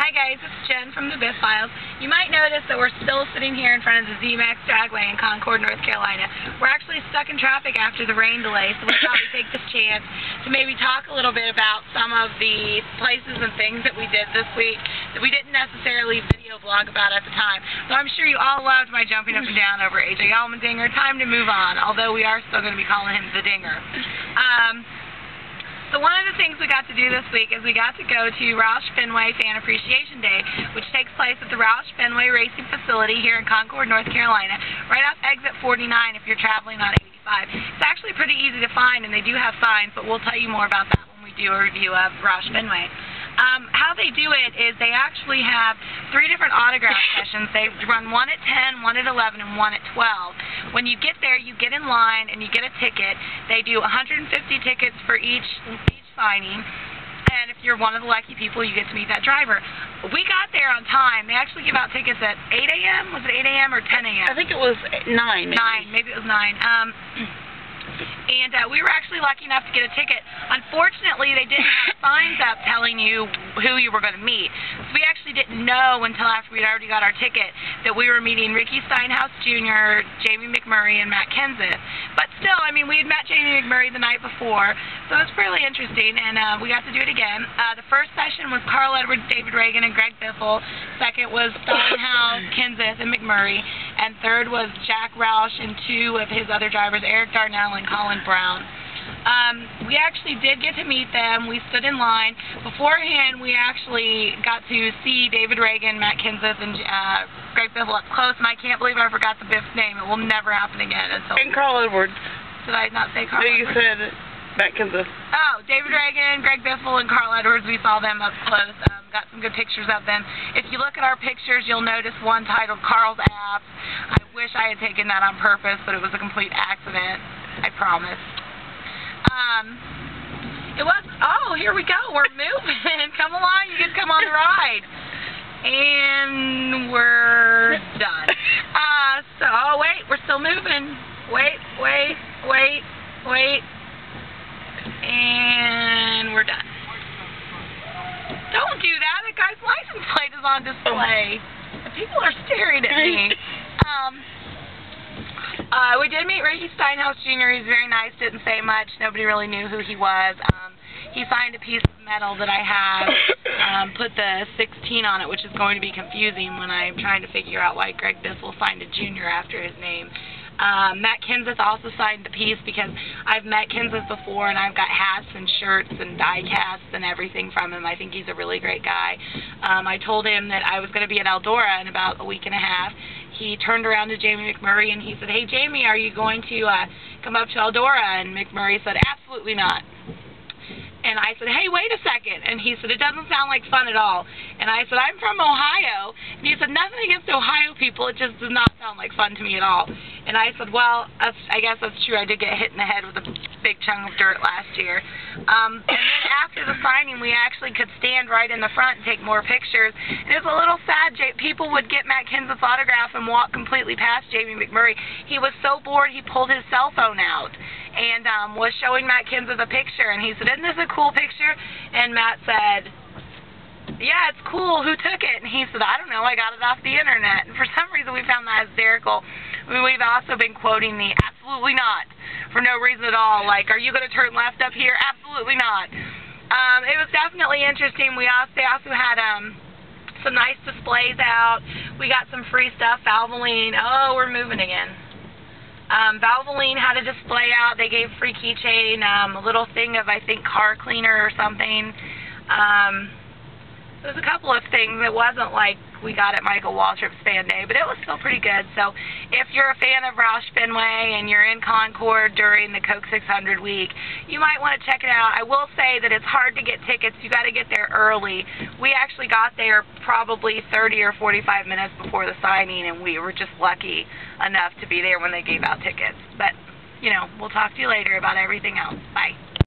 Hi guys, it's Jen from the Biff Files. You might notice that we're still sitting here in front of the ZMAX Dragway in Concord, North Carolina. We're actually stuck in traffic after the rain delay, so we thought we'd take this chance to maybe talk a little bit about some of the places and things that we did this week that we didn't necessarily video blog about at the time. So I'm sure you all loved my jumping up and down over AJ Allmendinger. Time to move on, although we are still going to be calling him the Dinger. So one of the things we got to do this week is we got to go to Roush Fenway Fan Appreciation Day, which takes place at the Roush Fenway Racing Facility here in Concord, North Carolina, right off exit 49 if you're traveling on 85. It's actually pretty easy to find, and they do have signs, but we'll tell you more about that when we do a review of Roush Fenway. How they do it is they actually have 3 different autograph sessions. They run one at 10, one at 11, and one at 12. When you get there, you get in line and you get a ticket. They do 150 tickets for each signing, and if you're one of the lucky people, you get to meet that driver. We got there on time. They actually give out tickets at 8 a.m. Was it 8 a.m. or 10 a.m.? I think it was 9. Maybe. 9. Maybe it was 9. And we were actually lucky enough to get a ticket. Unfortunately, they didn't have signs up telling you who you were going to meet. So we actually didn't know until after we'd already got our ticket that we were meeting Ricky Steinhaus Jr., Jamie McMurray, and Matt Kenseth. But still, I mean, we had met Jamie McMurray the night before, so it was fairly interesting, and we got to do it again. The first session was Carl Edwards, David Reagan, and Greg Biffle. Second was Steinhaus, Kenseth, and McMurray. And third was Jack Roush and 2 of his other drivers, Eric Darnell and Colin Brown. We actually did get to meet them. We stood in line. Beforehand, we actually got to see David Reagan, Matt Kenseth, and Greg Biffle up close, and I can't believe I forgot the Biff's name. It will never happen again. And Carl Edwards. Did I not say Carl No, you Edwards? said Matt Kenseth. Oh, David Reagan, Greg Biffle, and Carl Edwards. We saw them up close. Got some good pictures of them. If you look at our pictures, you'll notice one titled Carl's Abs. I wish I had taken that on purpose, but it was a complete accident. I promise. It was, oh, here we go. We're moving. Come along. You can come on the ride. And we're done. Oh, wait. We're still moving. Wait. And we're done. Don't do that. The guy's license plate is on display. People are staring at me. We did meet Ricky Steinhaus Jr. He's very nice, didn't say much. Nobody really knew who he was. He signed a piece of metal that I have, put the 16 on it, which is going to be confusing when I'm trying to figure out why Greg Biffle signed a Jr. after his name. Matt Kenseth also signed the piece because I've met Kenseth before, and I've got hats and shirts and die casts and everything from him. I think he's a really great guy. I told him that I was going to be at Eldora in about a week and a half. He turned around to Jamie McMurray and he said, "Hey Jamie, are you going to come up to Eldora?" And McMurray said, "Absolutely not." And I said, "Hey, wait a second." And he said, "It doesn't sound like fun at all." And I said, "I'm from Ohio." And he said, "Nothing against Ohio people, it just does not sound like fun to me at all." And I said, "Well, I guess that's true. I did get hit in the head with a big chunk of dirt last year." And then after the signing, we actually could stand right in the front and take more pictures. It was a little sad. People would get Matt Kenseth's autograph and walk completely past Jamie McMurray. He was so bored, he pulled his cell phone out and was showing Matt Kenseth a picture. And he said, "Isn't this a cool picture?" And Matt said, "Yeah, it's cool. Who took it?" And he said, "I don't know. I got it off the internet." And for some reason, we found that hysterical. I mean, we've also been quoting the "absolutely not" for no reason at all. Like, "Are you going to turn left up here?" Absolutely not. It was definitely interesting. They also had some nice displays out. We got some free stuff. Valvoline. Oh, we're moving again. Valvoline had a display out. They gave free keychain, a little thing of, I think, car cleaner or something. There's a couple of things. It wasn't like we got at Michael Waltrip's Fan Day, but it was still pretty good. So if you're a fan of Roush Fenway and you're in Concord during the Coke 600 week, you might want to check it out. I will say that it's hard to get tickets. You got to get there early. We actually got there probably 30 or 45 minutes before the signing, and we were just lucky enough to be there when they gave out tickets. But, you know, we'll talk to you later about everything else. Bye.